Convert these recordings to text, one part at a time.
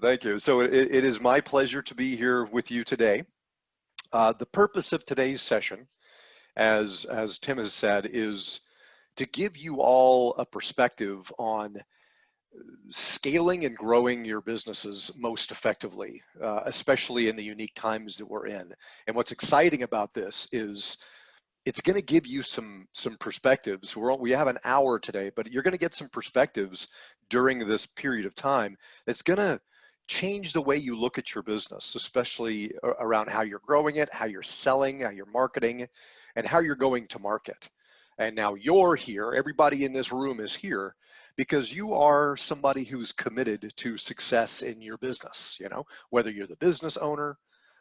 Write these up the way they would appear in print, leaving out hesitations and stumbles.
Thank you. So it is my pleasure to be here with you today. The purpose of today's session, as Tim has said, is to give you all a perspective on scaling and growing your businesses most effectively, especially in the unique times that we're in. And what's exciting about this is it's going to give you some perspectives. We have an hour today, but you're going to get some perspectives during this period of time that's going to change the way you look at your business, especially around how you're growing it, how you're selling, how you're marketing, and how you're going to market. And now you're here, everybody in this room is here because you are somebody who's committed to success in your business, whether you're the business owner,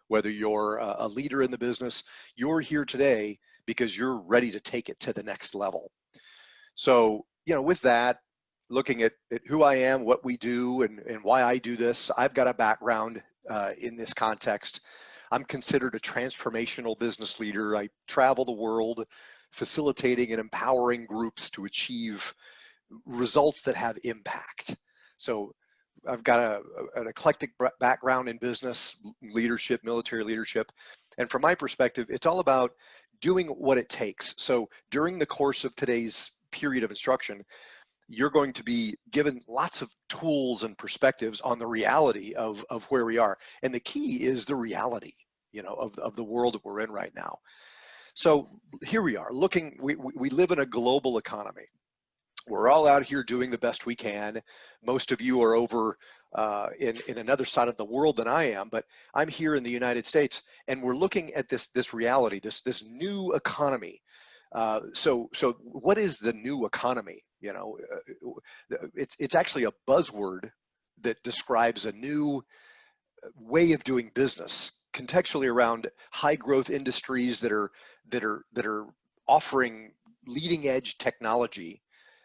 whether you're a leader in the business, you're here today because you're ready to take it to the next level. So, with that, looking at who I am, what we do, and why I do this, I've got a background in this context. I'm considered a transformational business leader. I travel the world facilitating and empowering groups to achieve results that have impact. So I've got an eclectic background in business, leadership, military leadership. And from my perspective, it's all about doing what it takes. So during the course of today's period of instruction, you're going to be given lots of tools and perspectives on the reality of where we are. And the key is the reality, of the world that we're in right now. So here we are we live in a global economy. We're all out here doing the best we can. Most of you are over in another side of the world than I am, but I'm here in the United States, and we're looking at this reality, this new economy. So what is the new economy? It's actually a buzzword that describes a new way of doing business, contextually around high growth industries that are offering leading edge technology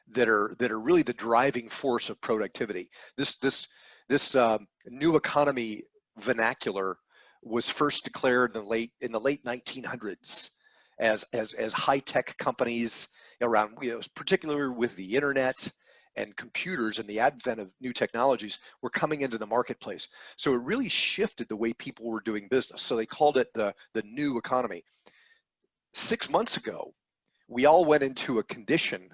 that are really the driving force of productivity. This new economy vernacular was first declared in the late 1900s as high tech companies around, particularly with the internet and computers and the advent of new technologies, were coming into the marketplace. So it really shifted the way people were doing business. So they called it the new economy. 6 months ago, we all went into a condition,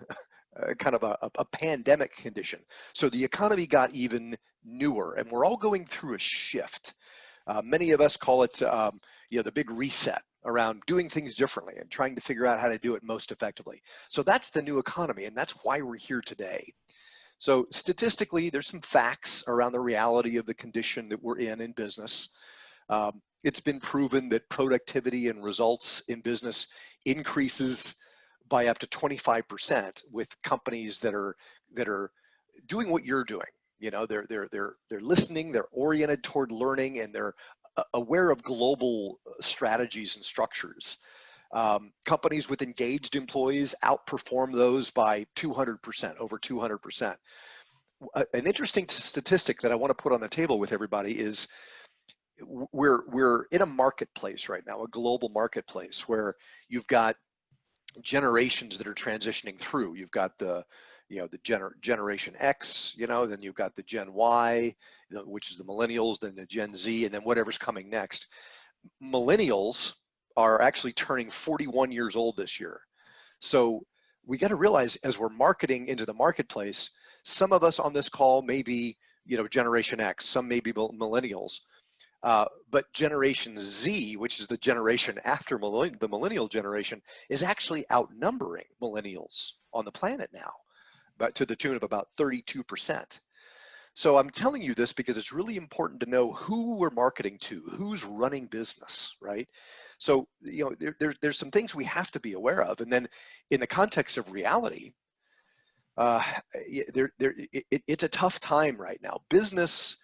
kind of a pandemic condition. So the economy got even newer, and we're all going through a shift. Many of us call it, the big reset around doing things differently and trying to figure out how to do it most effectively. So that's the new economy, and that's why we're here today. So statistically, there's some facts around the reality of the condition that we're in business. It's been proven that productivity and results in business increases by up to 25% with companies that are doing what you're doing. They're listening, they're oriented toward learning, and they're aware of global strategies and structures. Companies with engaged employees outperform those by 200%, over 200%. An interesting statistic that I want to put on the table with everybody is we're in a marketplace right now, a global marketplace where you've got generations that are transitioning through. You've got the Generation X, then you've got the Gen Y, which is the millennials, then the Gen Z, and then whatever's coming next. Millennials are actually turning 41 years old this year. So we got to realize, as we're marketing into the marketplace, some of us on this call may be, Generation X, some may be millennials. But Generation Z, which is the generation after the millennial generation, is actually outnumbering millennials on the planet now, but to the tune of about 32%. So I'm telling you this because it's really important to know who we're marketing to, who's running business, right? So, there's some things we have to be aware of. And then in the context of reality, it's a tough time right now. Business,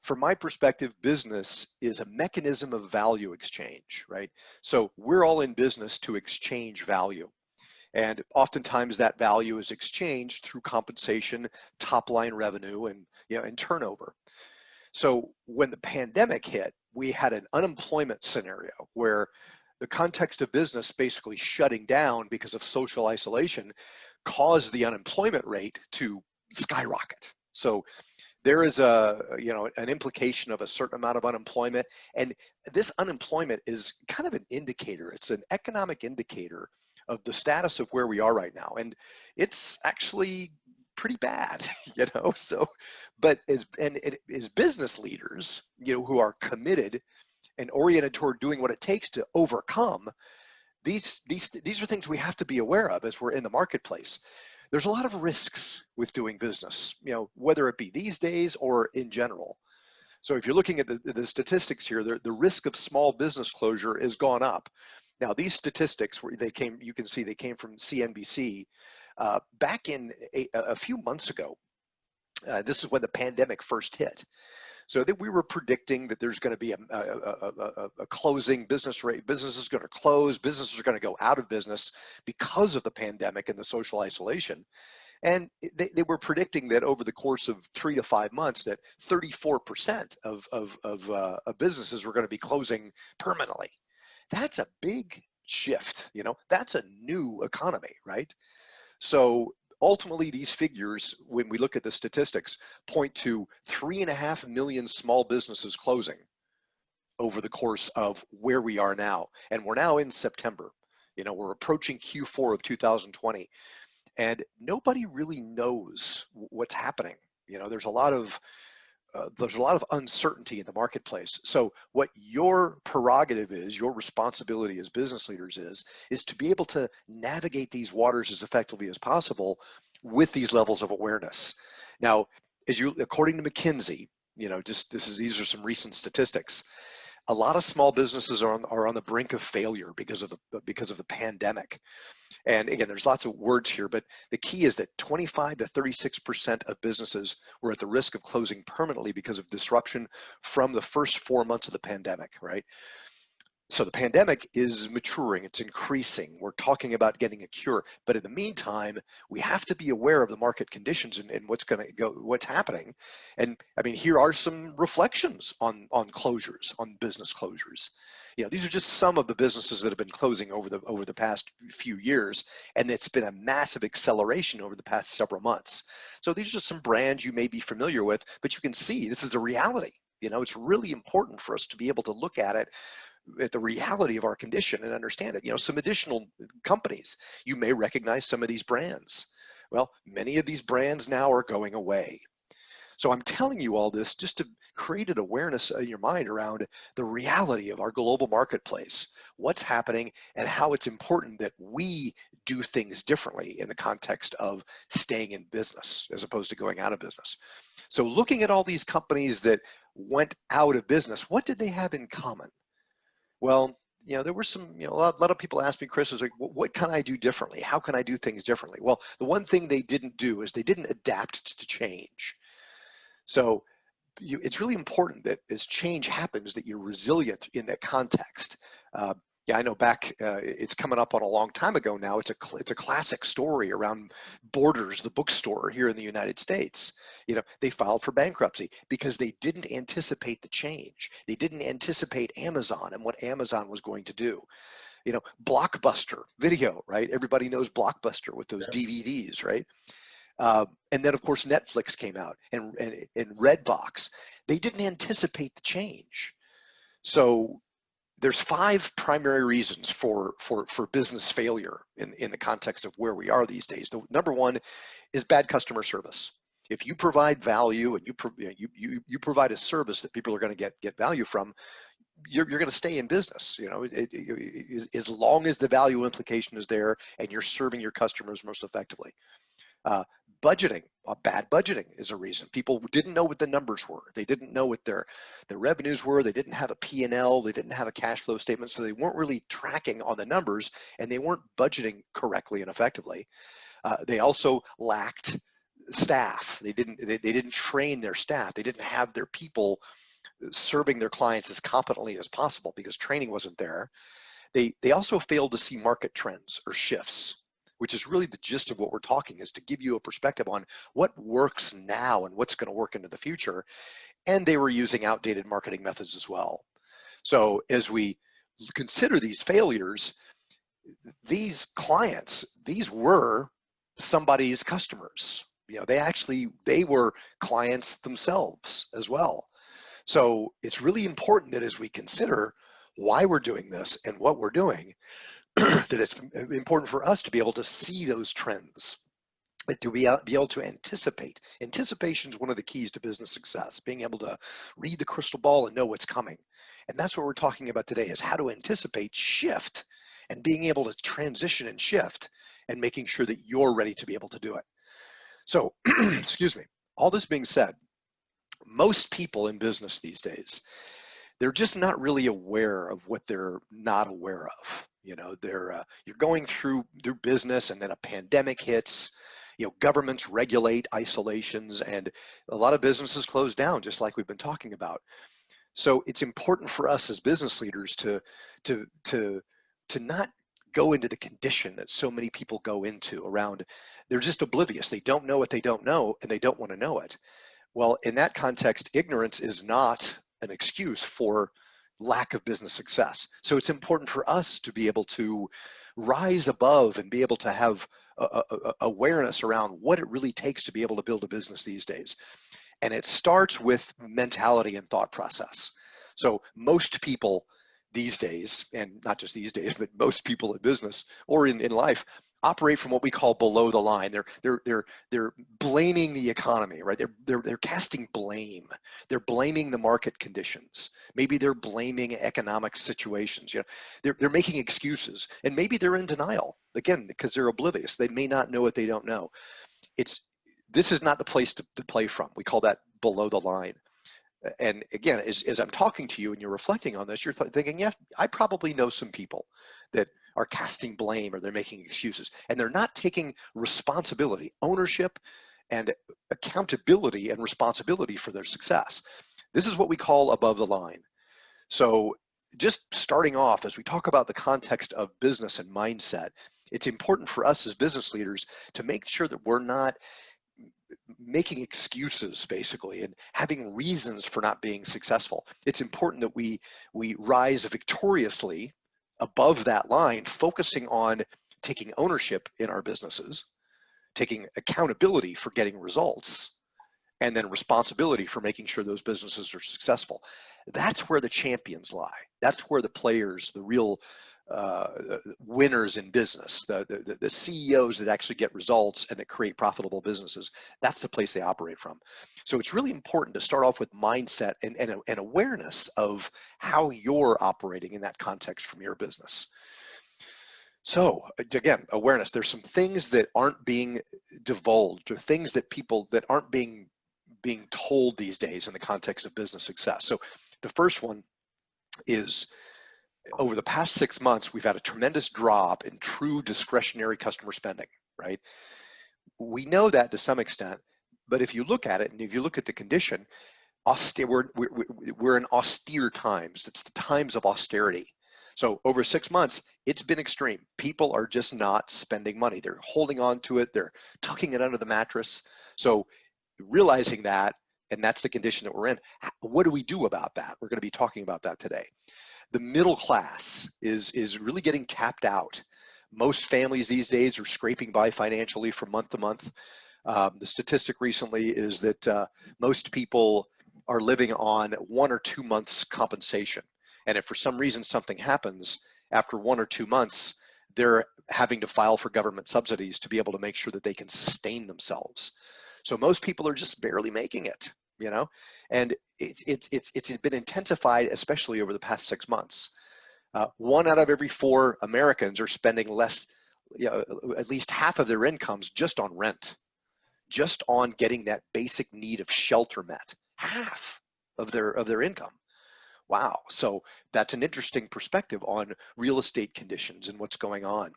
from my perspective, business is a mechanism of value exchange, right? So we're all in business to exchange value. And oftentimes that value is exchanged through compensation, top line revenue, and turnover. So when the pandemic hit, we had an unemployment scenario where the context of business basically shutting down because of social isolation caused the unemployment rate to skyrocket. So there is an implication of a certain amount of unemployment, and this unemployment is kind of an indicator. It's an economic indicator of the status of where we are right now, and it's actually pretty bad, So, but as business leaders, who are committed and oriented toward doing what it takes to overcome these are things we have to be aware of as we're in the marketplace. There's a lot of risks with doing business, whether it be these days or in general. So if you're looking at the statistics here, the risk of small business closure has gone up. Now these statistics, you can see they came from CNBC back in a few months ago. This is when the pandemic first hit. So that we were predicting that there's going to be a closing business rate. Business is going to close. Businesses are going to go out of business because of the pandemic and the social isolation. And they were predicting that over the course of 3 to 5 months, that 34% of businesses were going to be closing permanently. That's a big shift. That's a new economy, right? So ultimately, these figures, when we look at the statistics, point to 3.5 million small businesses closing over the course of where we are now. And we're now in September. We're approaching Q4 of 2020, and nobody really knows what's happening. There's a lot of uncertainty in the marketplace. So what your prerogative is, your responsibility as business leaders is to be able to navigate these waters as effectively as possible with these levels of awareness. Now, according to McKinsey, these are some recent statistics. A lot of small businesses are on the brink of failure because of the pandemic. And again, there's lots of words here, but the key is that 25 to 36% of businesses were at the risk of closing permanently because of disruption from the first 4 months of the pandemic, right? So the pandemic is maturing, it's increasing. We're talking about getting a cure, but in the meantime, we have to be aware of the market conditions and what's happening. And I mean, here are some reflections on closures, on business closures. These are just some of the businesses that have been closing over the past few years, and it's been a massive acceleration over the past several months. So these are just some brands you may be familiar with, but you can see this is the reality. It's really important for us to be able to look at the reality of our condition and understand it. Some additional companies, you may recognize some of these brands. Well, many of these brands now are going away. So I'm telling you all this just to create an awareness in your mind around the reality of our global marketplace, what's happening, and how it's important that we do things differently in the context of staying in business as opposed to going out of business. So looking at all these companies that went out of business, what did they have in common? Well, there were some, a lot of people ask me, Chris, is like, what can I do differently? How can I do things differently? Well, the one thing they didn't do is they didn't adapt to change. So it's really important that as change happens, that you're resilient in that context. I know it's coming up on a long time ago now. It's a classic story around Borders, the bookstore here in the United States. They filed for bankruptcy because they didn't anticipate the change. They didn't anticipate Amazon and what Amazon was going to do. Blockbuster Video, right? Everybody knows Blockbuster with those DVDs, right? And then of course Netflix came out and Redbox. They didn't anticipate the change. So there's 5 primary reasons for business failure in the context of where we are these days. The number one is bad customer service. If you provide value and you provide a service that people are going to get value from, you're going to stay in business. As long as the value implication is there and you're serving your customers most effectively. Budgeting, bad budgeting is a reason. People didn't know what the numbers were. They didn't know what their revenues were. They didn't have a P&L. They didn't have a cash flow statement. So they weren't really tracking on the numbers, and they weren't budgeting correctly and effectively. They also lacked staff. They didn't train their staff. They didn't have their people serving their clients as competently as possible because training wasn't there. They also failed to see market trends or shifts, which is really the gist of what we're talking, is to give you a perspective on what works now and what's going to work into the future. And they were using outdated marketing methods as well. So as we consider these failures, these clients, these were somebody's customers. they were clients themselves as well. So it's really important that as we consider why we're doing this and what we're doing, that it's important for us to be able to see those trends, to be able to anticipate. Anticipation is one of the keys to business success, being able to read the crystal ball and know what's coming. And that's what we're talking about today, is how to anticipate shift and being able to transition and shift and making sure that you're ready to be able to do it. So, excuse me, all this being said, most people in business these days, they're just not really aware of what they're not aware of. You're going through their business, and then a pandemic hits. Governments regulate isolations, and a lot of businesses close down, just like we've been talking about. So it's important for us as business leaders to to to to not go into the condition that so many people go into around. They're just oblivious. They don't know what they don't know, and they don't want to know it. Well, in that context, ignorance is not an excuse for lack of business success. So it's important for us to be able to rise above and be able to have awareness around what it really takes to be able to build a business these days. And it starts with mentality and thought process. So most people these days, and not just these days, but most people in business or in life, operate from what we call below the line. They're blaming the economy, right? They're casting blame. They're blaming the market conditions. Maybe they're blaming economic situations. They're making excuses, and maybe they're in denial again because they're oblivious. They may not know what they don't know. This is not the place to play from. We call that below the line. And again, as I'm talking to you and you're reflecting on this, you're thinking, yeah, I probably know some people that are casting blame or they're making excuses, and they're not taking responsibility, ownership, and accountability and responsibility for their success. This is what we call above the line. So just starting off, as we talk about the context of business and mindset, it's important for us as business leaders to make sure that we're not making excuses basically and having reasons for not being successful. It's important that we rise victoriously above that line, focusing on taking ownership in our businesses, taking accountability for getting results, and then responsibility for making sure those businesses are successful. That's where the champions lie. That's where the players, the real winners in business, the CEOs that actually get results and that create profitable businesses, that's the place they operate from. So it's really important to start off with mindset and awareness of how you're operating in that context from your business. So again, awareness. There's some things that aren't being divulged, or things that people that aren't being told these days in the context of business success. So the first one is, over the past 6 months, we've had a tremendous drop in true discretionary customer spending, right? We know that to some extent, but if you look at it and if you look at the condition, we're in austere times. It's the times of austerity. So over 6 months, it's been extreme. People are just not spending money. They're holding on to it. They're tucking it under the mattress. So realizing that, and that's the condition that we're in, what do we do about that? We're going to be talking about that today. The middle class is really getting tapped out. Most families these days are scraping by financially from month to month. The statistic recently is that most people are living on 1 or 2 months compensation. And if for some reason something happens after 1 or 2 months, they're having to file for government subsidies to be able to make sure that they can sustain themselves. So most people are just barely making it, and it's been intensified, especially over the past 6 months. 1 out of every 4 Americans are spending less, at least half of their incomes just on rent, just on getting that basic need of shelter met. Half of their income. Wow. So that's an interesting perspective on real estate conditions and what's going on.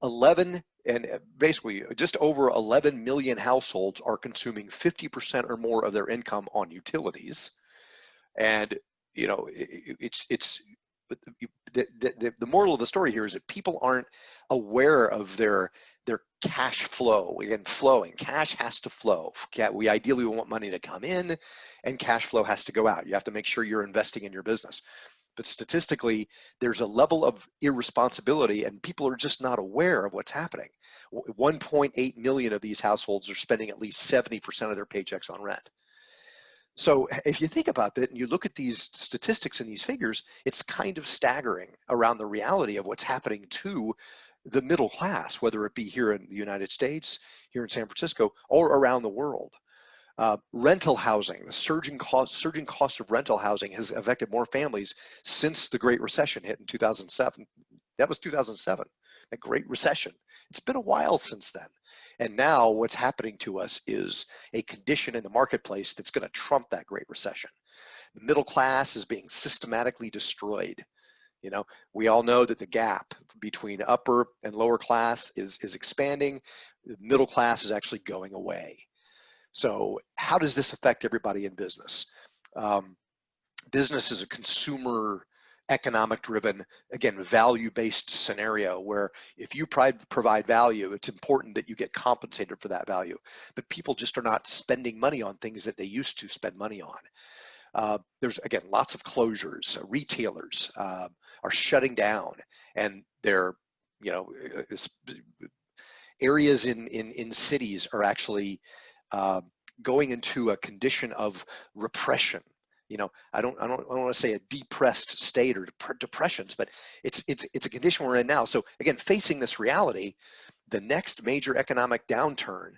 11 and basically just over 11 million households are consuming 50% or more of their income on utilities. And it's the moral of the story here is that people aren't aware of their cash flow. Again, flowing. Cash has to flow. We ideally want money to come in and cash flow has to go out. You have to make sure you're investing in your business. But statistically, there's a level of irresponsibility and people are just not aware of what's happening. 1.8 million of these households are spending at least 70% of their paychecks on rent. So if you think about that and you look at these statistics and these figures, it's kind of staggering around the reality of what's happening to the middle class, whether it be here in the United States, here in San Francisco, or around the world. Rental housing, the surging cost of rental housing has affected more families since the Great Recession hit in 2007. That was 2007, the Great Recession. It's been a while since then. And now what's happening to us is a condition in the marketplace that's going to trump that Great Recession. The middle class is being systematically destroyed. You know, we all know that the gap between upper and lower class is expanding. The middle class is actually going away. So how does this affect everybody in business? Business is a consumer economic driven, again, value-based scenario where if you provide value, it's important that you get compensated for that value. But people just are not spending money on things that they used to spend money on. There's, again, lots of closures. Retailers are shutting down, and they're, you know, areas in cities are actually going into a condition of repression. You know, I don't want to say a depressed state or depressions, but it's a condition we're in now. So again, facing this reality, the next major economic downturn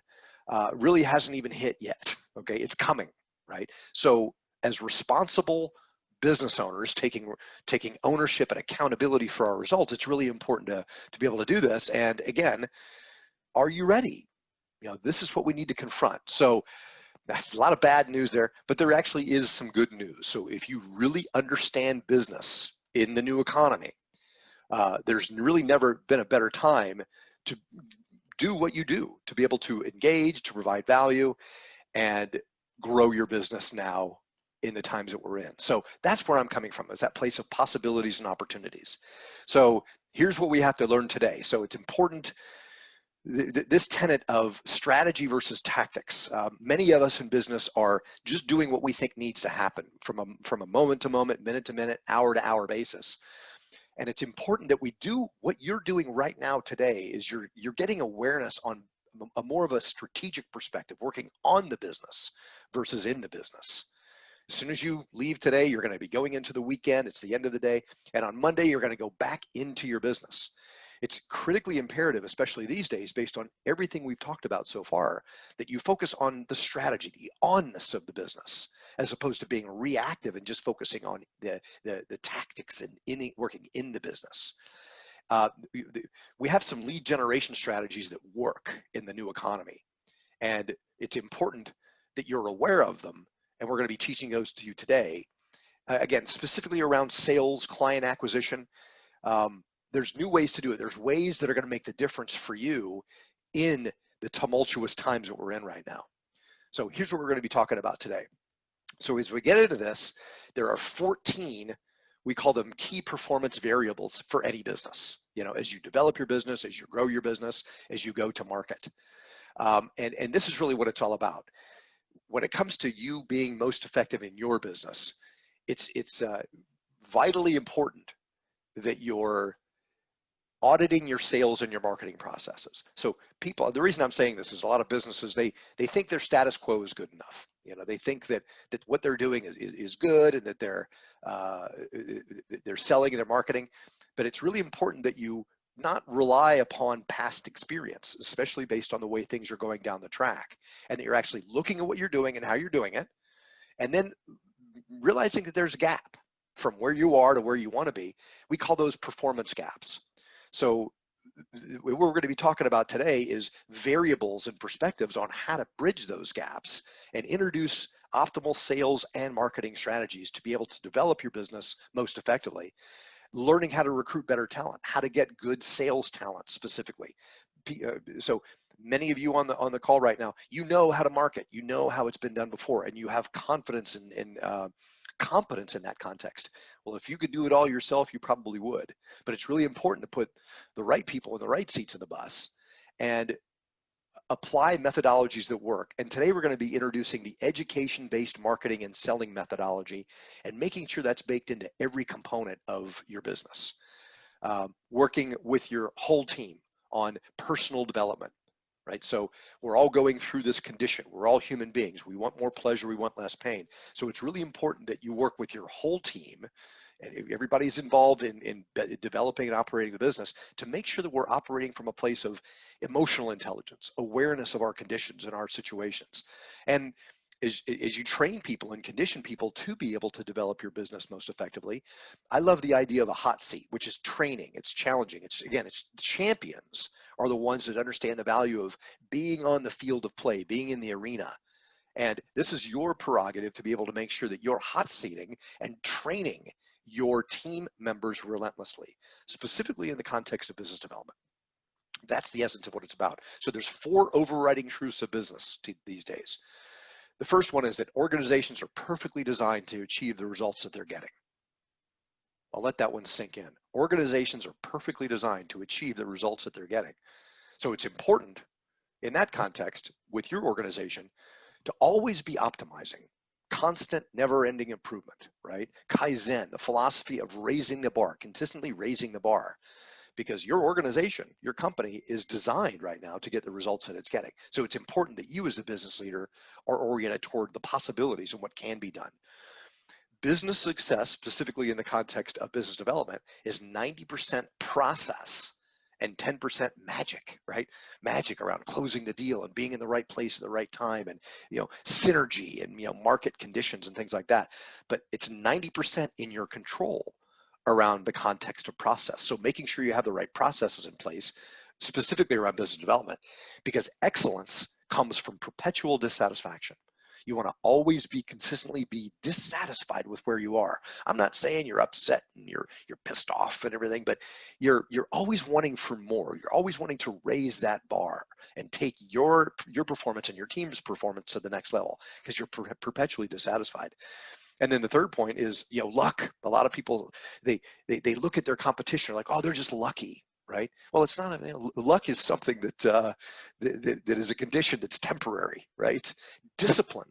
really hasn't even hit yet. Okay, it's coming, right? So as responsible business owners taking ownership and accountability for our results, it's really important to be able to do this. And again, are you ready? You know, this is what we need to confront. So that's a lot of bad news there, but there actually is some good news. So if you really understand business in the new economy, there's really never been a better time to do what you do, to be able to engage, to provide value, and grow your business now in the times that we're in. So that's where I'm coming from, is that place of possibilities and opportunities. So here's what we have to learn today. So it's important, this tenet of strategy versus tactics. Many of us in business are just doing what we think needs to happen from a moment to moment, minute to minute, hour to hour basis. And it's important that we do what you're doing right now today. Is you're getting awareness on a more of a strategic perspective, working on the business versus in the business. As soon as you leave today, you're going to be going into the weekend. It's the end of the day. And on Monday, you're going to go back into your business. It's critically imperative, especially these days, based on everything we've talked about so far, that you focus on the strategy, the onness of the business, as opposed to being reactive and just focusing on the tactics and working in the business. We have some lead generation strategies that work in the new economy, and it's important that you're aware of them, and we're going to be teaching those to you today. Again, specifically around sales, client acquisition. There's new ways to do it. There's ways that are going to make the difference for you in the tumultuous times that we're in right now. So here's what we're going to be talking about today. So as we get into this, there are 14, we call them key performance variables for any business. You know, as you develop your business, as you grow your business, as you go to market. And this is really what it's all about. When it comes to you being most effective in your business, it's vitally important that you're auditing your sales and your marketing processes. So people, the reason I'm saying this is a lot of businesses, they think their status quo is good enough. You know, they think that what they're doing is good, and that they're selling and they're marketing. But it's really important that you not rely upon past experience, especially based on the way things are going down the track, and that you're actually looking at what you're doing and how you're doing it, and then realizing that there's a gap from where you are to where you want to be. We call those performance gaps. So what we're going to be talking about today is variables and perspectives on how to bridge those gaps and introduce optimal sales and marketing strategies to be able to develop your business most effectively. Learning how to recruit better talent, how to get good sales talent specifically. So many of you on the call right now, you know how to market, you know how it's been done before, and you have confidence in competence in that context. Well, if you could do it all yourself, you probably would. But it's really important to put the right people in the right seats of the bus and apply methodologies that work. And today we're going to be introducing the education-based marketing and selling methodology and making sure that's baked into every component of your business. Working with your whole team on personal development, right? So we're all going through this condition. We're all human beings. We want more pleasure. We want less pain. So it's really important that you work with your whole team, and everybody's involved in developing and operating the business, to make sure that we're operating from a place of emotional intelligence, awareness of our conditions and our situations. And as you train people and condition people to be able to develop your business most effectively, I love the idea of a hot seat, which is training. It's challenging. It's champions are the ones that understand the value of being on the field of play, being in the arena. And this is your prerogative to be able to make sure that you're hot seating and training your team members relentlessly, specifically in the context of business development. That's the essence of what it's about. So there's 4 overriding truths of business these days. The first one is that organizations are perfectly designed to achieve the results that they're getting. I'll let that one sink in. Organizations are perfectly designed to achieve the results that they're getting. So it's important in that context with your organization to always be optimizing, constant, never-ending improvement, right? Kaizen, the philosophy of raising the bar, consistently raising the bar, because your organization, your company is designed right now to get the results that it's getting. So it's important that you as a business leader are oriented toward the possibilities and what can be done. Business success, specifically in the context of business development, is 90% process and 10% magic, right? Magic around closing the deal and being in the right place at the right time, and synergy and market conditions and things like that. But it's 90% in your control around the context of process. So making sure you have the right processes in place, specifically around business development, because excellence comes from perpetual dissatisfaction. You want to always consistently be dissatisfied with where you are. I'm not saying you're upset and you're pissed off and everything, but you're always wanting for more. You're always wanting to raise that bar and take your performance and your team's performance to the next level, because you're perpetually dissatisfied. And then the third point is, luck. A lot of people, they look at their competition like, oh, they're just lucky, right? Well, it's not. Luck is something that is a condition that's temporary, right? Discipline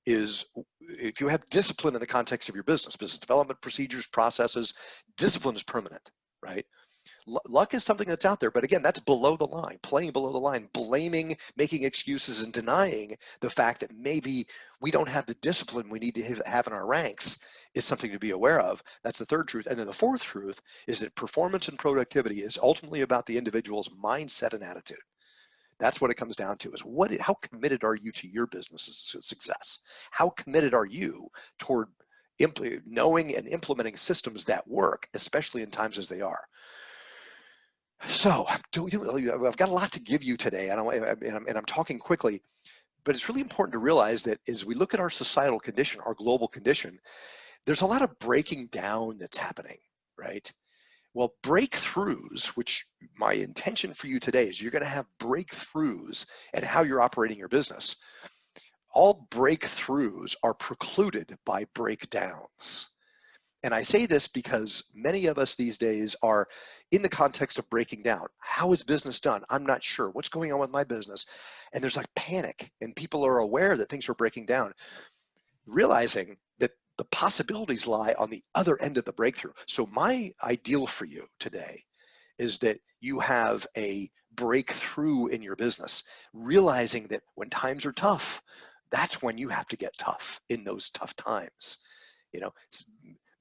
is, if you have discipline in the context of your business development procedures, processes, discipline is permanent, right? Luck is something that's out there, but again, that's below the line, playing below the line, blaming, making excuses, and denying the fact that maybe we don't have the discipline we need to have in our ranks is something to be aware of. That's the third truth. And then the fourth truth is that performance and productivity is ultimately about the individual's mindset and attitude. That's what it comes down to, is how committed are you to your business's success? How committed are you toward knowing and implementing systems that work, especially in times as they are? So I've got a lot to give you today, and I'm talking quickly, but it's really important to realize that as we look at our societal condition, our global condition, there's a lot of breaking down that's happening, right? Well, breakthroughs, which my intention for you today is you're going to have breakthroughs at how you're operating your business. All breakthroughs are precluded by breakdowns. And I say this because many of us these days are in the context of breaking down. How is business done? I'm not sure. What's going on with my business? And there's like panic, and people are aware that things are breaking down, realizing that the possibilities lie on the other end of the breakthrough. So my ideal for you today is that you have a breakthrough in your business, realizing that when times are tough, that's when you have to get tough in those tough times.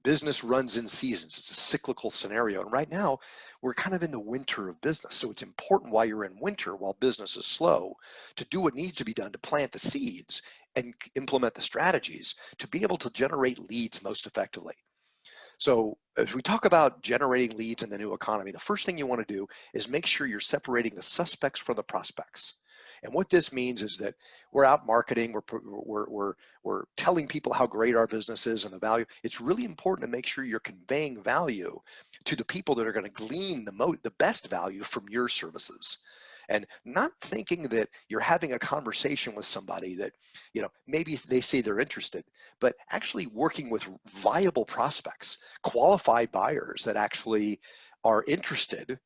Business runs in seasons. It's a cyclical scenario. And right now, we're kind of in the winter of business. So it's important while you're in winter, while business is slow, to do what needs to be done to plant the seeds and implement the strategies to be able to generate leads most effectively. So as we talk about generating leads in the new economy, the first thing you want to do is make sure you're separating the suspects from the prospects. And what this means is that we're out marketing, we're telling people how great our business is and the value. It's really important to make sure you're conveying value to the people that are going to glean the best value from your services. And not thinking that you're having a conversation with somebody that, maybe they say they're interested, but actually working with viable prospects, qualified buyers that actually are interested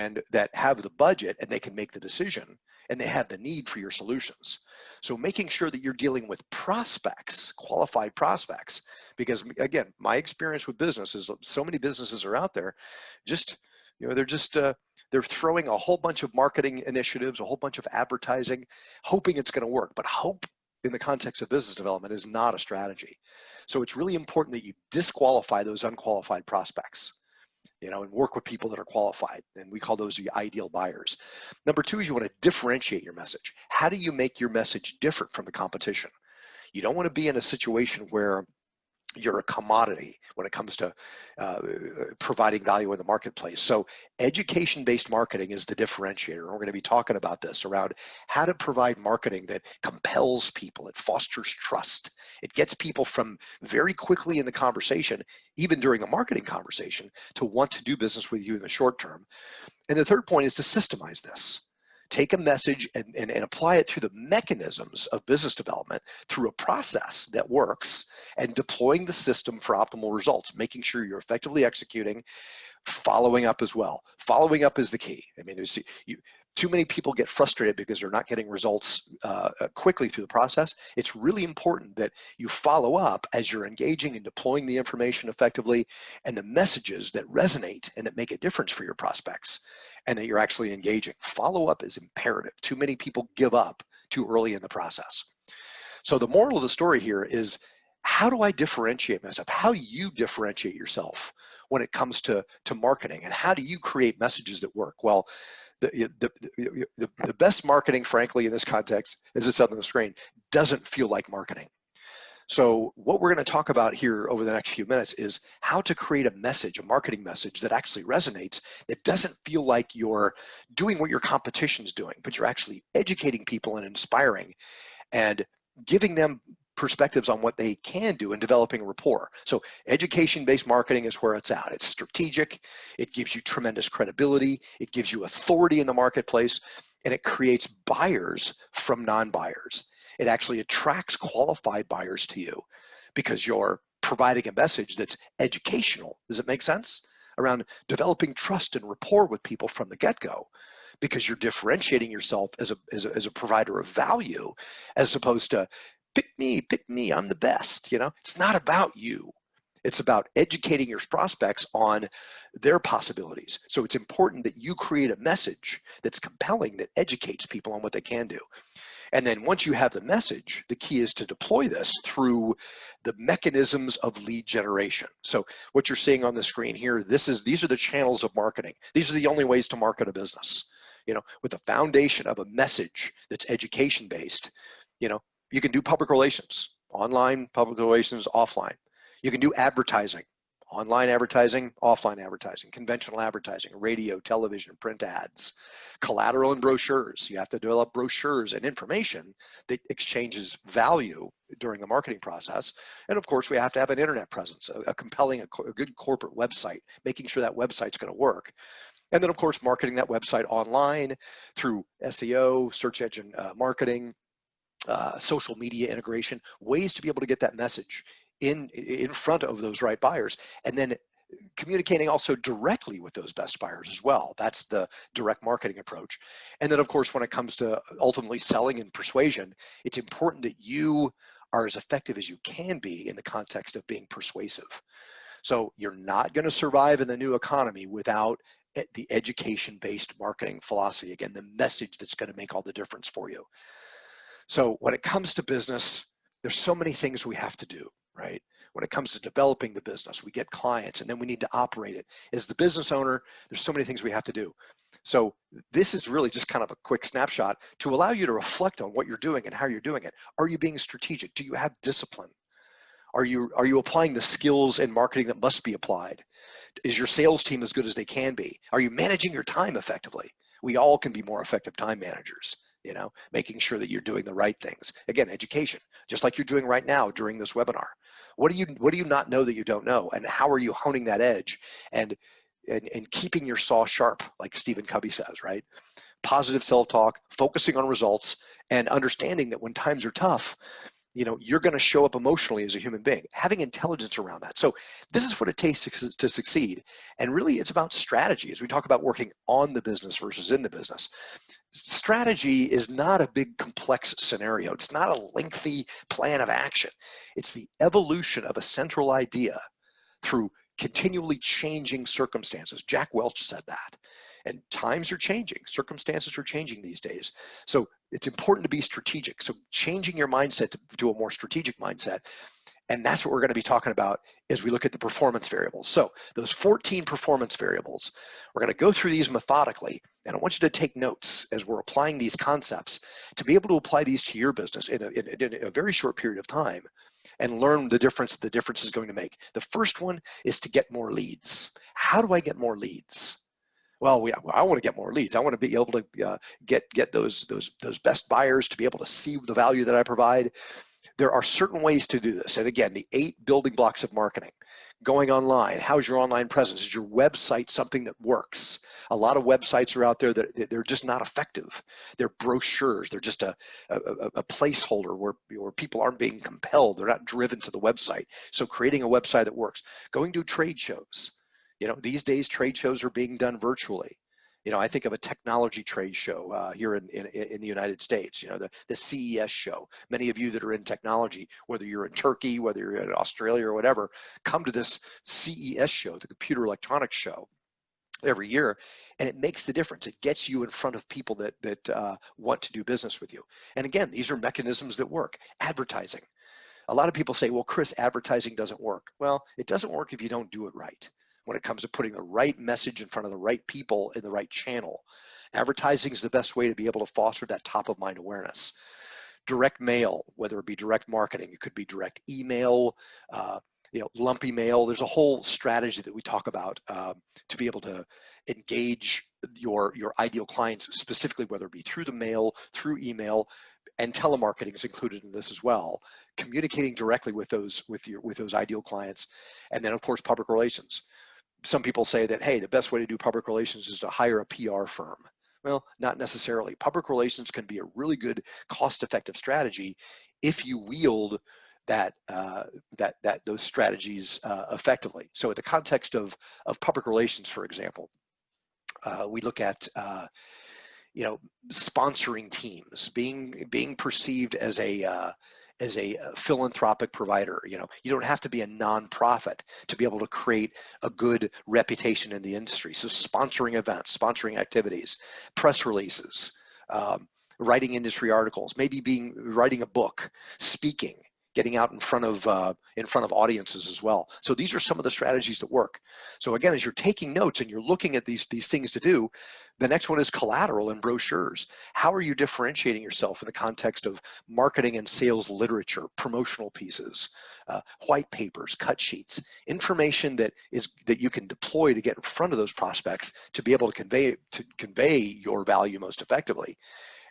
and that have the budget and they can make the decision and they have the need for your solutions. So making sure that you're dealing with prospects, qualified prospects, because again, my experience with business is so many businesses are out there, just, they're throwing a whole bunch of marketing initiatives, a whole bunch of advertising, hoping it's going to work. But hope in the context of business development is not a strategy. So it's really important that you disqualify those unqualified prospects, and work with people that are qualified. And we call those the ideal buyers. Number two is you want to differentiate your message. How do you make your message different from the competition? You don't want to be in a situation where you're a commodity when it comes to providing value in the marketplace. So education-based marketing is the differentiator. We're going to be talking about this around how to provide marketing that compels people, it fosters trust, it gets people from very quickly in the conversation, even during a marketing conversation, to want to do business with you in the short term. And the third point is to systemize this. Take a message and apply it through the mechanisms of business development through a process that works, and deploying the system for optimal results, making sure you're effectively executing, following up as well. Following up is the key. I mean, too many people get frustrated because they're not getting results quickly through the process. It's really important that you follow up as you're engaging and deploying the information effectively, and the messages that resonate and that make a difference for your prospects, and that you're actually engaging. Follow up is imperative. Too many people give up too early in the process. So the moral of the story here is, how do I differentiate myself? How do you differentiate yourself when it comes to marketing, and how do you create messages that work? Well, the best marketing, frankly, in this context, as it's up on the screen, doesn't feel like marketing. So what we're going to talk about here over the next few minutes is how to create a message, a marketing message that actually resonates, that doesn't feel like you're doing what your competition's doing, but you're actually educating people and inspiring and giving them perspectives on what they can do and developing rapport. So education-based marketing is where it's at. It's strategic, it gives you tremendous credibility, it gives you authority in the marketplace, and it creates buyers from non-buyers. It actually attracts qualified buyers to you because you're providing a message that's educational. Does it make sense? Around developing trust and rapport with people from the get-go, because you're differentiating yourself as a provider of value, as opposed to pick me, I'm the best. It's not about you. It's about educating your prospects on their possibilities. So it's important that you create a message that's compelling, that educates people on what they can do. And then once you have the message, the key is to deploy this through the mechanisms of lead generation. So what you're seeing on the screen here, these are the channels of marketing. These are the only ways to market a business. With the foundation of a message that's education-based, you can do public relations, online public relations, offline. You can do advertising, online advertising, offline advertising, conventional advertising, radio, television, print ads, collateral and brochures. You have to develop brochures and information that exchanges value during the marketing process. And of course, we have to have an internet presence, a good corporate website, making sure that website's going to work. And then of course, marketing that website online through SEO, search engine marketing, social media integration, ways to be able to get that message in front of those right buyers, and then communicating also directly with those best buyers as well. That's the direct marketing approach. And then of course, when it comes to ultimately selling and persuasion, it's important that you are as effective as you can be in the context of being persuasive. So you're not going to survive in the new economy without the education-based marketing philosophy. Again, the message that's going to make all the difference for you. So when it comes to business, there's so many things we have to do, right? When it comes to developing the business, we get clients and then we need to operate it. As the business owner, there's so many things we have to do. So this is really just kind of a quick snapshot to allow you to reflect on what you're doing and how you're doing it. Are you being strategic? Do you have discipline? Are you applying the skills in marketing that must be applied? Is your sales team as good as they can be? Are you managing your time effectively? We all can be more effective time managers. Making sure that you're doing the right things. Again, education, just like you're doing right now during this webinar. What do you not know that you don't know? And how are you honing that edge and keeping your saw sharp, like Stephen Covey says, right? Positive self-talk, focusing on results, and understanding that when times are tough, you're going to show up emotionally as a human being, having intelligence around that. So this is what it takes to succeed. And really it's about strategy as we talk about working on the business versus in the business. Strategy is not a big complex scenario. It's not a lengthy plan of action. It's the evolution of a central idea through continually changing circumstances. Jack Welch said that. And times are changing, circumstances are changing these days. So it's important to be strategic. So changing your mindset to a more strategic mindset. And that's what we're going to be talking about as we look at the performance variables. So those 14 performance variables, we're going to go through these methodically. And I want you to take notes as we're applying these concepts to be able to apply these to your business in a very short period of time and learn the difference is going to make. The first one is to get more leads. How do I get more leads? Well, I want to get more leads. I want to be able to get those best buyers, to be able to see the value that I provide. There are certain ways to do this. And again, the 8 building blocks of marketing. Going online, how's your online presence? Is your website something that works? A lot of websites are out there that they're just not effective. They're brochures. They're just a placeholder where people aren't being compelled. They're not driven to the website. So creating a website that works. Going to trade shows. These days trade shows are being done virtually. I think of a technology trade show here in the United States, the CES show. Many of you that are in technology, whether you're in Turkey, whether you're in Australia or whatever, come to this CES show, the Computer Electronics Show, every year, and it makes the difference. It gets you in front of people that want to do business with you. And again, these are mechanisms that work. Advertising. A lot of people say, well, Chris, advertising doesn't work. Well, it doesn't work if you don't do it right. When it comes to putting the right message in front of the right people in the right channel. Advertising is the best way to be able to foster that top of mind awareness. Direct mail, whether it be direct marketing, it could be direct email, lumpy mail. There's a whole strategy that we talk about to be able to engage your ideal clients, specifically whether it be through the mail, through email, and telemarketing is included in this as well. Communicating directly with those ideal clients, and then of course public relations. Some people say that, hey, the best way to do public relations is to hire a PR firm. Well, not necessarily. Public relations can be a really good cost-effective strategy if you wield those strategies effectively. So in the context of public relations, for example, we look at sponsoring teams, being perceived as a philanthropic provider. You don't have to be a nonprofit to be able to create a good reputation in the industry. So sponsoring events, sponsoring activities, press releases, writing industry articles, maybe writing a book, speaking, getting out in front of audiences as well. So these are some of the strategies that work. So again, as you're taking notes and you're looking at these things to do, the next one is collateral and brochures. How are you differentiating yourself in the context of marketing and sales literature, promotional pieces, white papers, cut sheets, information that you can deploy to get in front of those prospects to be able to convey your value most effectively.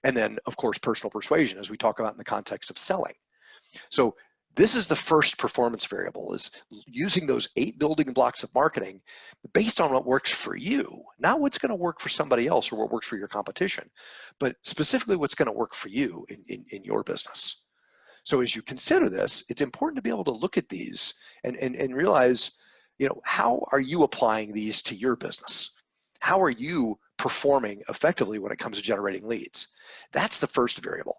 And then, of course, personal persuasion, as we talk about in the context of selling. So this is the first performance variable, is using those 8 building blocks of marketing based on what works for you, not what's going to work for somebody else or what works for your competition, but specifically what's going to work for you in your business. So as you consider this, it's important to be able to look at these and realize, how are you applying these to your business? How are you performing effectively when it comes to generating leads? That's the first variable.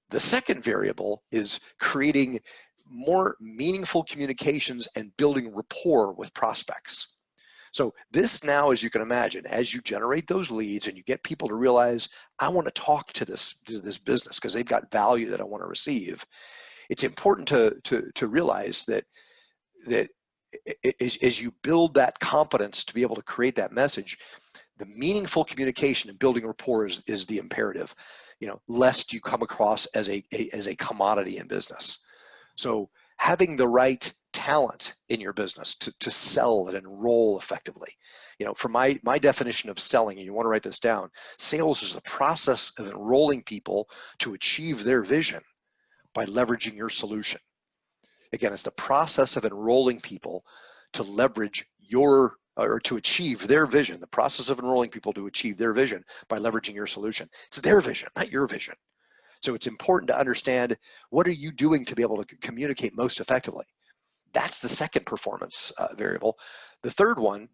The second variable is creating more meaningful communications and building rapport with prospects. So this now, as you can imagine, as you generate those leads and you get people to realize, I want to talk to this business because they've got value that I want to receive, it's important to realize that as you build that competence to be able to create that message, the meaningful communication and building rapport is the imperative, lest you come across as a commodity in business. So having the right talent in your business to sell and enroll effectively. For my definition of selling, and you want to write this down, sales is the process of enrolling people to achieve their vision by leveraging your solution. Again, it's the process of enrolling people to leverage or to achieve their vision, the process of enrolling people to achieve their vision by leveraging your solution. It's their vision, not your vision. So it's important to understand, what are you doing to be able to communicate most effectively? That's the second performance variable. The third one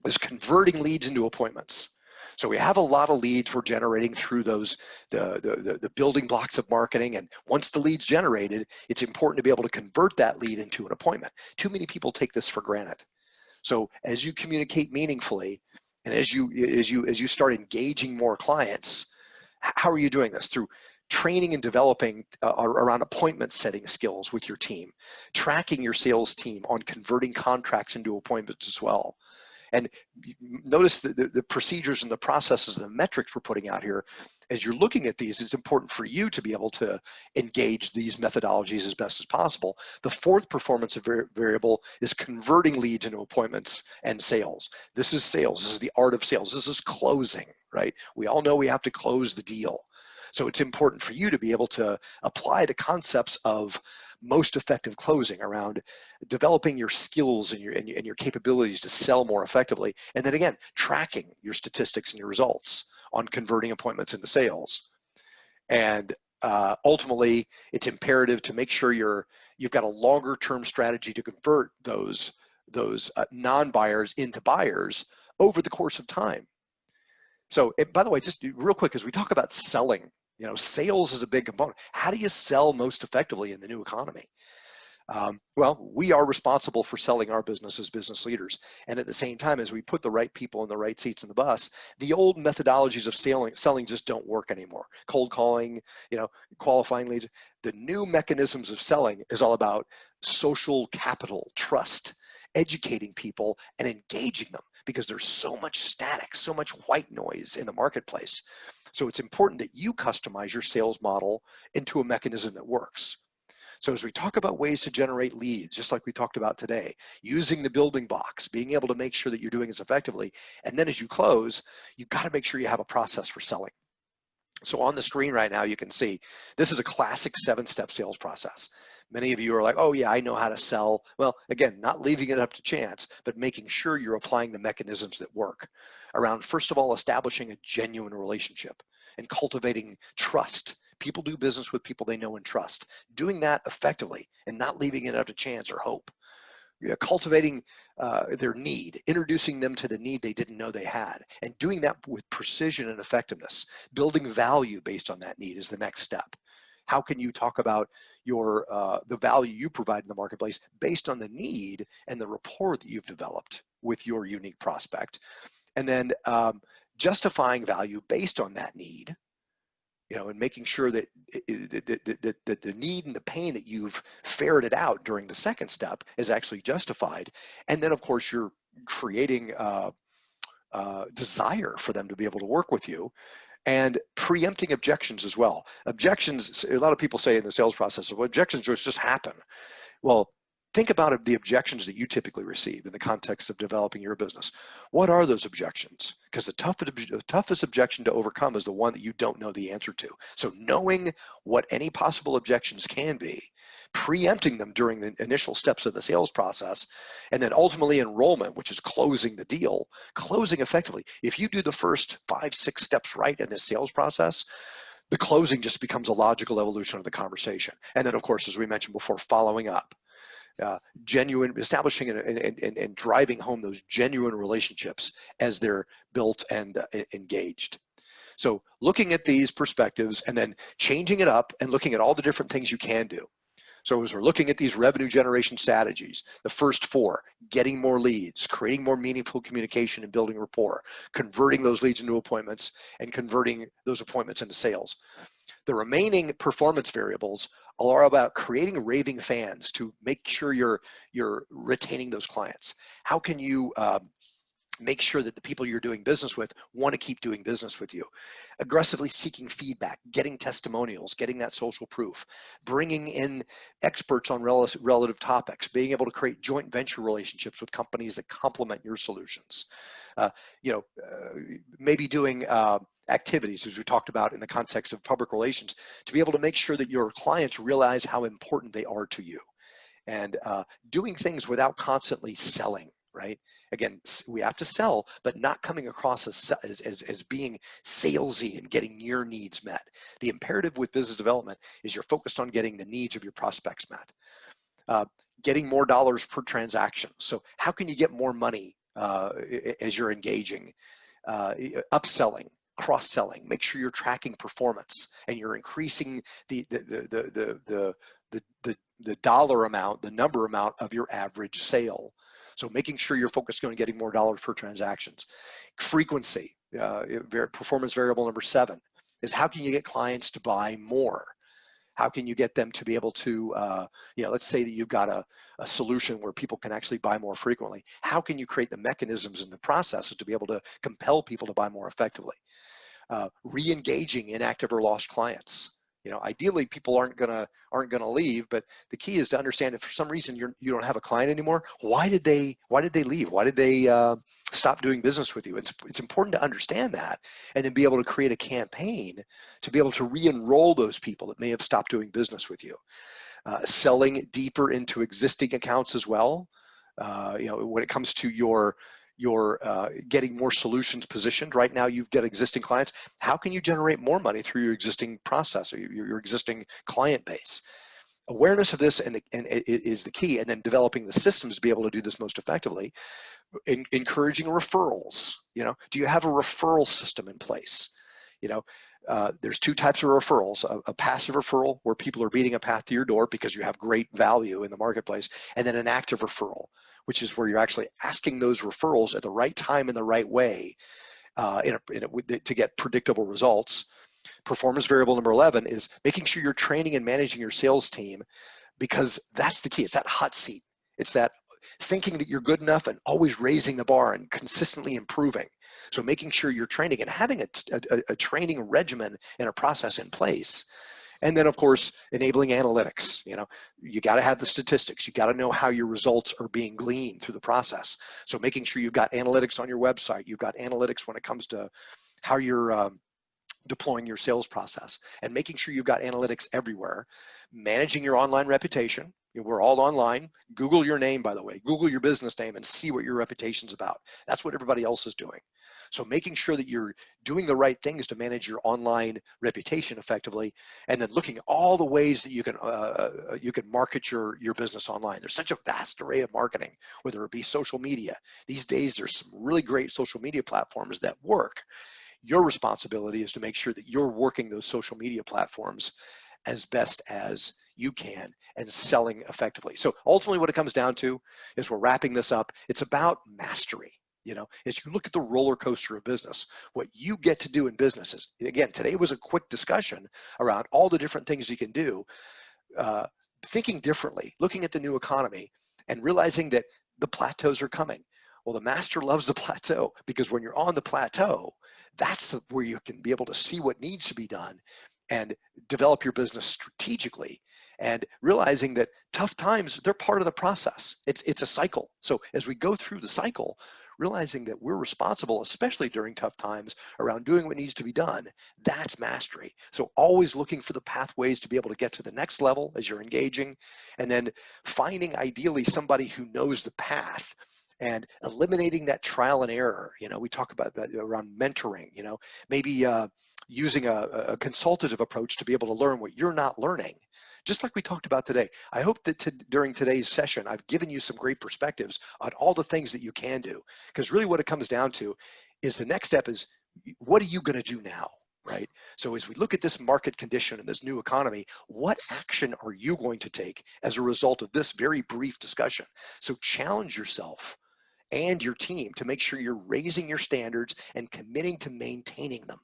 is converting leads into appointments. So we have a lot of leads we're generating through those the building blocks of marketing, and once the lead's generated, it's important to be able to convert that lead into an appointment. Too many people take this for granted. So as you communicate meaningfully, and as you start engaging more clients, how are you doing this? Through training and developing around appointment setting skills with your team, tracking your sales team on converting contracts into appointments as well. And notice the procedures and the processes and the metrics we're putting out here. As you're looking at these, it's important for you to be able to engage these methodologies as best as possible. The fourth performance variable is converting leads into appointments and sales. This is sales. This is the art of sales. This is closing, right? We all know we have to close the deal. So it's important for you to be able to apply the concepts of most effective closing around developing your skills and your capabilities to sell more effectively. And then again, tracking your statistics and your results on converting appointments into sales. And ultimately, it's imperative to make sure you've got a longer term strategy to convert those non-buyers into buyers over the course of time. So, by the way, just real quick, as we talk about selling, sales is a big component. How do you sell most effectively in the new economy? Well, we are responsible for selling our business as business leaders. And at the same time, as we put the right people in the right seats in the bus, the old methodologies of selling just don't work anymore. Cold calling, qualifying leads. The new mechanisms of selling is all about social capital, trust, educating people and engaging them, because there's so much static, so much white noise in the marketplace. So it's important that you customize your sales model into a mechanism that works. So as we talk about ways to generate leads, just like we talked about today, using the building blocks, being able to make sure that you're doing this effectively, and then as you close, you've got to make sure you have a process for selling. So on the screen right now, you can see this is a classic 7-step sales process. Many of you are like, oh yeah, I know how to sell. Well, again, not leaving it up to chance, but making sure you're applying the mechanisms that work around, first of all, establishing a genuine relationship and cultivating trust. People do business with people they know and trust. Doing that effectively and not leaving it up to chance or hope. Cultivating their need, introducing them to the need they didn't know they had, and doing that with precision and effectiveness. Building value based on that need is the next step. How can you talk about the value you provide in the marketplace based on the need and the rapport that you've developed with your unique prospect? And then justifying value based on that need, and making sure that the need and the pain that you've ferreted out during the second step is actually justified. And then, of course, you're creating desire for them to be able to work with you, and preempting objections as well. Objections, a lot of people say in the sales process, well, objections just happen. Well, think about the objections that you typically receive in the context of developing your business. What are those objections? Because the toughest objection to overcome is the one that you don't know the answer to. So knowing what any possible objections can be, preempting them during the initial steps of the sales process, and then ultimately enrollment, which is closing the deal, closing effectively. If you do the first 5, 6 steps right in this sales process, the closing just becomes a logical evolution of the conversation. And then, of course, as we mentioned before, following up. Establishing and driving home those genuine relationships as they're built and engaged. So looking at these perspectives and then changing it up and looking at all the different things you can do. So as we're looking at these revenue generation strategies, the first 4, getting more leads, creating more meaningful communication and building rapport, converting those leads into appointments, and converting those appointments into sales. The remaining performance variables are about creating raving fans to make sure you're retaining those clients. How can you make sure that the people you're doing business with want to keep doing business with you? Aggressively seeking feedback, getting testimonials, getting that social proof, bringing in experts on relative topics, being able to create joint venture relationships with companies that complement your solutions. Maybe doing activities, as we talked about in the context of public relations, to be able to make sure that your clients realize how important they are to you, and doing things without constantly selling, right? Again, we have to sell, but not coming across as being salesy and getting your needs met. The imperative with business development is you're focused on getting the needs of your prospects met. Getting more dollars per transaction. So how can you get more money as you're engaging? Upselling, cross-selling. Make sure you're tracking performance and you're increasing the dollar amount, the number amount of your average sale. So making sure you're focused on getting more dollars per transactions. Frequency, performance variable number 7 is how can you get clients to buy more? How can you get them to be able to, let's say that you've got a solution where people can actually buy more frequently. How can you create the mechanisms and the processes to be able to compel people to buy more effectively? Re-engaging inactive or lost clients. Ideally people aren't gonna leave, but the key is to understand if for some reason you don't have a client anymore, why did they leave? Why did they stop doing business with you? It's important to understand that and then be able to create a campaign to be able to re-enroll those people that may have stopped doing business with you. Selling deeper into existing accounts as well. When it comes to your getting more solutions positioned. Right now you've got existing clients. How can you generate more money through your existing process or your existing client base? Awareness of this and is the key, and then developing the systems to be able to do this most effectively. Encouraging referrals. Do you have a referral system in place? There's 2 types of referrals, a passive referral where people are beating a path to your door because you have great value in the marketplace, and then an active referral, which is where you're actually asking those referrals at the right time in the right way to get predictable results. Performance variable number 11 is making sure you're training and managing your sales team, because that's the key. It's that hot seat. It's that thinking that you're good enough and always raising the bar and consistently improving. So making sure you're training and having a training regimen and a process in place. And then of course, enabling analytics. You got to have the statistics. You got to know how your results are being gleaned through the process. So making sure you've got analytics on your website. You've got analytics when it comes to how you're deploying your sales process, and making sure you've got analytics everywhere. Managing your online reputation. We're all online. Google your name, by the way. Google your business name and see what your reputation's about. That's what everybody else is doing. So making sure that you're doing the right things to manage your online reputation effectively, and then looking at all the ways that you can market your business online. There's such a vast array of marketing, whether it be social media. These days, there's some really great social media platforms that work. Your responsibility is to make sure that you're working those social media platforms as best as you can and selling effectively. So ultimately what it comes down to is, we're wrapping this up, it's about mastery. As you look at the roller coaster of business, what you get to do in business is, again, today was a quick discussion around all the different things you can do, thinking differently, looking at the new economy and realizing that the plateaus are coming. Well, the master loves the plateau, because when you're on the plateau, that's where you can be able to see what needs to be done and develop your business strategically, and realizing that tough times, they're part of the process. It's a cycle. So as we go through the cycle, realizing that we're responsible, especially during tough times, around doing what needs to be done, that's mastery. So always looking for the pathways to be able to get to the next level as you're engaging, and then finding ideally somebody who knows the path and eliminating that trial and error. We talk about that around mentoring, maybe using a consultative approach to be able to learn what you're not learning, just like we talked about today. I hope that during today's session, I've given you some great perspectives on all the things that you can do, because really what it comes down to is the next step is, what are you going to do now? Right? So as we look at this market condition and this new economy, what action are you going to take as a result of this very brief discussion? So challenge yourself and your team to make sure you're raising your standards and committing to maintaining them.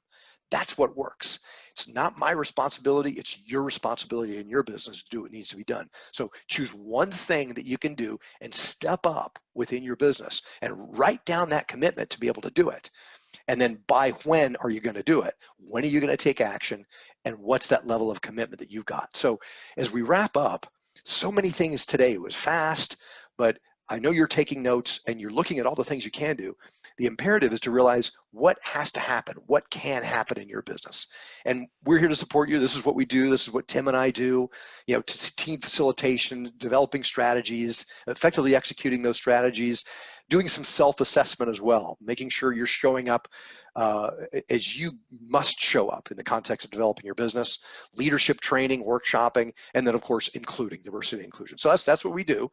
That's what works. It's not my responsibility. It's your responsibility in your business to do what needs to be done. So choose one thing that you can do and step up within your business and write down that commitment to be able to do it. And then by when are you going to do it? When are you going to take action? And what's that level of commitment that you've got? So as we wrap up, so many things today. It was fast, but I know you're taking notes and you're looking at all the things you can do. The imperative is to realize what has to happen, what can happen in your business. And we're here to support you. This is what we do. This is what Tim and I do, team facilitation, developing strategies, effectively executing those strategies, doing some self-assessment as well, making sure you're showing up as you must show up in the context of developing your business, leadership training, workshopping, and then of course, including diversity and inclusion. So that's what we do.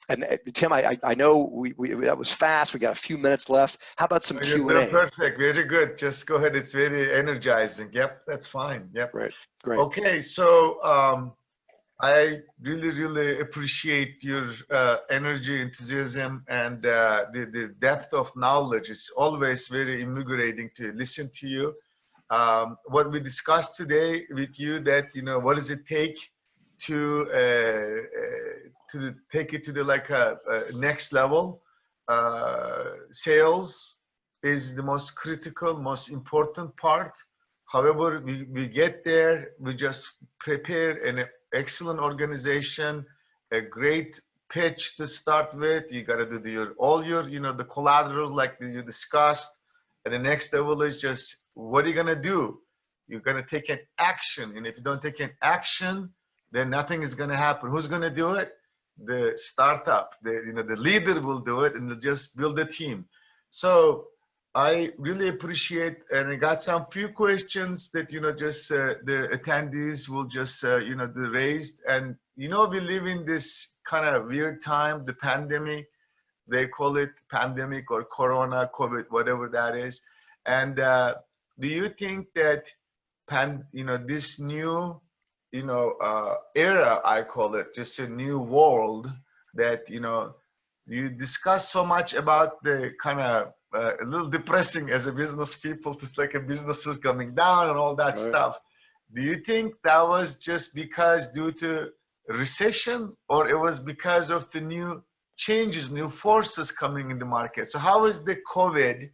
And Tim, I know that was fast. We got a few minutes left. How about some Q&A? Perfect. Very good. Just go ahead. It's very energizing. Yep, that's fine. Yep. Right. Great. Okay. So I really appreciate your energy, enthusiasm, and the depth of knowledge. It's always very invigorating to listen to you. What we discussed today with you, that what does it take to take it to the next level. Sales is the most critical, most important part. However, we get there, we just prepare an excellent organization, a great pitch to start with. You got to do all your the collateral like you discussed. And the next level is just, what are you going to do? You're going to take an action. And if you don't take an action, then nothing is going to happen. Who's going to do it? The startup, the leader will do it, and they'll just build a team. So I really appreciate, and I got some few questions that just the attendees will just raised. And we live in this kind of weird time, the pandemic. They call it pandemic or corona, COVID, whatever that is. And do you think that this new era, I call it, just a new world, that you discuss so much about the kind of a little depressing as a business people, just like a businesses coming down and all that stuff. Do you think that was just because due to recession, or it was because of the new changes, new forces coming in the market? So how is the COVID?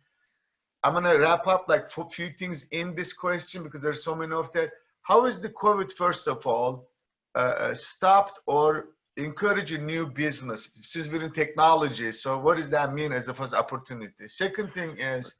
I'm going to wrap up like a few things in this question because there's so many of that. How is the COVID, first of all, stopped or encourage a new business since we're in technology? So what does that mean as a first opportunity? Second thing is,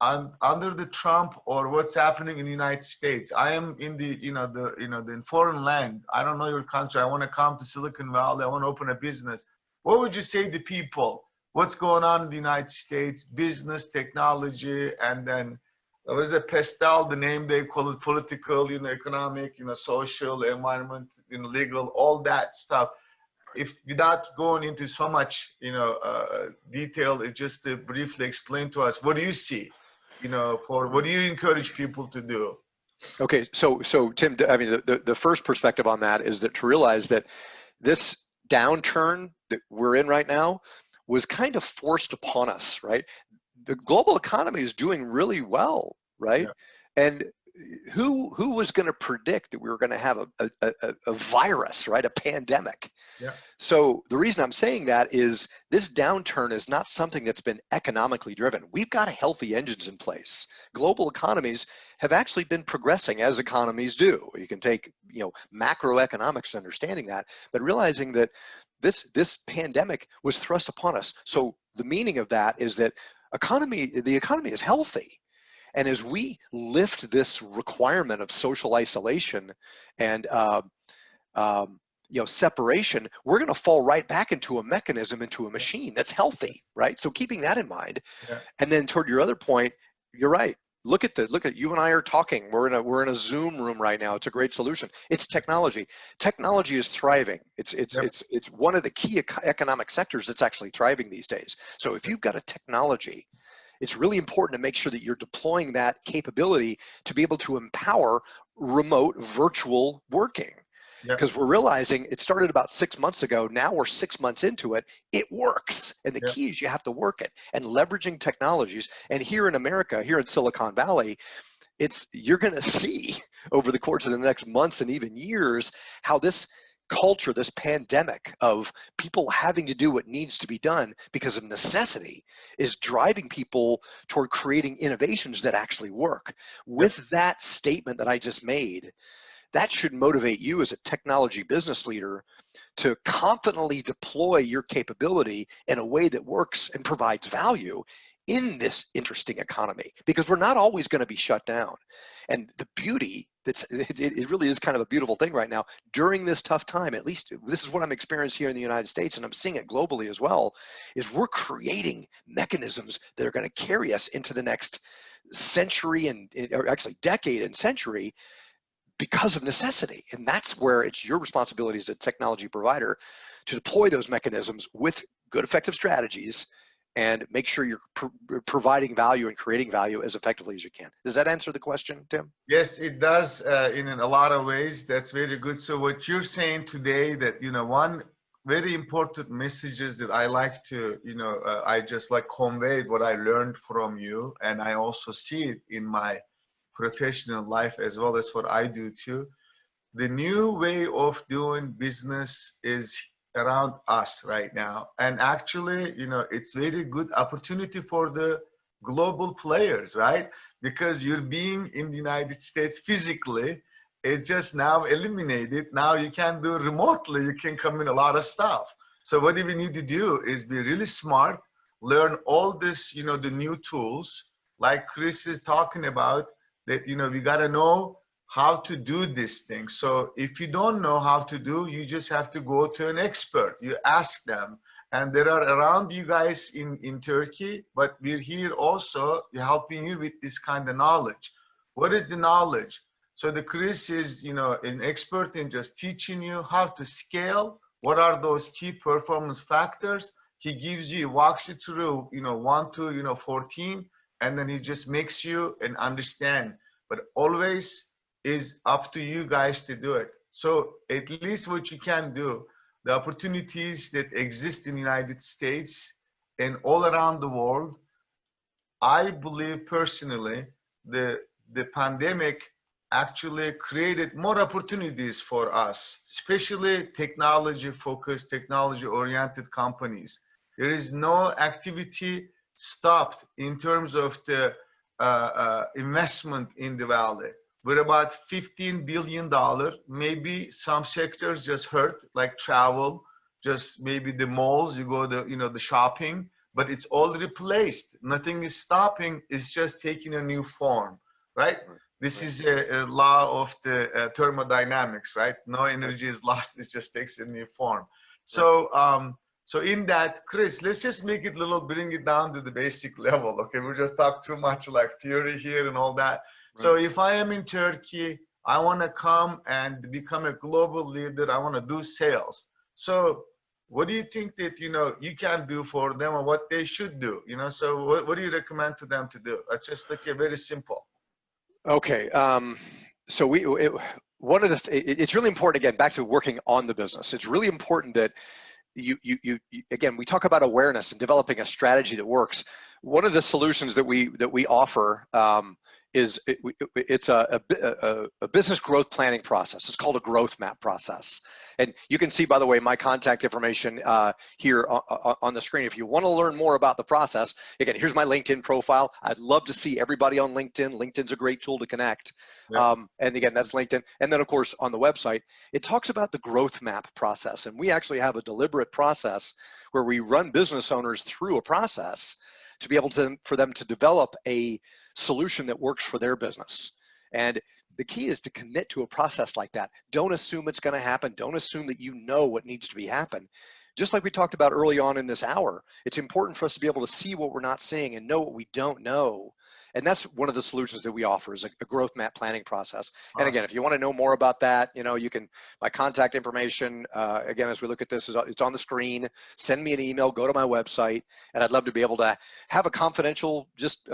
under the Trump or what's happening in the United States, I am in the in foreign land. I don't know your country. I want to come to Silicon Valley. I want to open a business. What would you say to people? What's going on in the United States? Business, technology, and then what is it? Pestel, the name they call it, political, economic, social, environment, legal, all that stuff. If without going into so much, detail, just to briefly explain to us, what do you see, what do you encourage people to do? Okay, so Tim, I mean, the first perspective on that is that to realize that this downturn that we're in right now was kind of forced upon us, right? The global economy is doing really well, right? Yeah. And who was going to predict that we were going to have a virus, right? A pandemic. Yeah. So the reason I'm saying that is this downturn is not something that's been economically driven. We've got healthy engines in place. Global economies have actually been progressing as economies do. You can take, macroeconomics understanding that, but realizing that this pandemic was thrust upon us. So the meaning of that is that the economy is healthy. And as we lift this requirement of social isolation and separation, we're going to fall right back into a mechanism, into a machine that's healthy, right? So keeping that in mind, and then toward your other point, you're right. Look at you and I are talking. We're in a Zoom room right now. It's a great solution. It's technology. Technology is thriving. It's one of the key economic sectors that's actually thriving these days. So if you've got a technology, it's really important to make sure that you're deploying that capability to be able to empower remote virtual working. Because we're realizing it started about 6 months ago. Now we're 6 months into it. It works. And the key is you have to work it and leveraging technologies. And here in America, here in Silicon Valley, you're going to see over the course of the next months and even years how this culture, this pandemic of people having to do what needs to be done because of necessity is driving people toward creating innovations that actually work. With that statement that I just made, that should motivate you as a technology business leader to confidently deploy your capability in a way that works and provides value in this interesting economy, because we're not always going to be shut down. And the beauty it really is kind of a beautiful thing right now during this tough time, at least this is what I'm experiencing here in the United States, and I'm seeing it globally as well, is we're creating mechanisms that are going to carry us into the next century or actually decade and century because of necessity. And that's where it's your responsibility as a technology provider to deploy those mechanisms with good, effective strategies and make sure you're providing value and creating value as effectively as you can. Does that answer the question, Tim? Yes, it does in a lot of ways. That's very good. So what you're saying today, that, one very important messages that I like to, I just like conveyed what I learned from you, and I also see it in my professional life as well as what I do too. The new way of doing business is around us right now. And actually, it's very good opportunity for the global players, right? Because you're being in the United States physically, it's just now eliminated. Now you can do remotely, you can come in a lot of stuff. So what we need to do is be really smart, learn all this, the new tools, like Chris is talking about, that, we got to know how to do this thing. So if you don't know how to do, you just have to go to an expert. You ask them. And there are around you guys in Turkey, but we're here also helping you with this kind of knowledge. What is the knowledge? So the Chris is, an expert in just teaching you how to scale. What are those key performance factors? He gives you, walks you through, 1 to, 14, and then he just makes you and understand. But always is up to you guys to do it. So at least what you can do, the opportunities that exist in the United States and all around the world, I believe personally, the pandemic actually created more opportunities for us, especially technology-focused, technology-oriented companies. There is no activity stopped in terms of the investment in the valley. We're about $15 billion. Maybe some sectors just hurt, like travel, just maybe the malls, you go to, the shopping, but it's all replaced. Nothing is stopping. It's just taking a new form, right? This is a law of the thermodynamics, right? No energy is lost. It just takes a new form. So, so in that, Chris, let's just make it bring it down to the basic level. Okay, we just talk too much like theory here and all that. So if I am in Turkey, I want to come and become a global leader. I want to do sales. So what do you think that, you can do for them, or what they should do? So what do you recommend to them to do? That's just like very simple. Okay. So it's really important, again, back to working on the business. It's really important that you again, we talk about awareness and developing a strategy that works. One of the solutions that we offer it's a business growth planning process. It's called a growth map process. And you can see, by the way, my contact information here on the screen. If you want to learn more about the process, again, here's my LinkedIn profile. I'd love to see everybody on LinkedIn. LinkedIn's a great tool to connect. Yeah. And again, that's LinkedIn. And then, of course, on the website, it talks about the growth map process. And we actually have a deliberate process where we run business owners through a process to be able for them to develop a solution that works for their business. And the key is to commit to a process like that. Don't assume it's going to happen. Don't assume that you know what needs to be happen. Just like we talked about early on in this hour, it's important for us to be able to see what we're not seeing and know what we don't know. And that's one of the solutions that we offer, is a growth map planning process. Awesome. And again, if you want to know more about that, you can, my contact information, again, as we look at this, it's on the screen. Send me an email, go to my website, and I'd love to be able to have a confidential, just,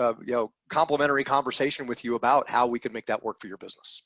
complimentary conversation with you about how we could make that work for your business.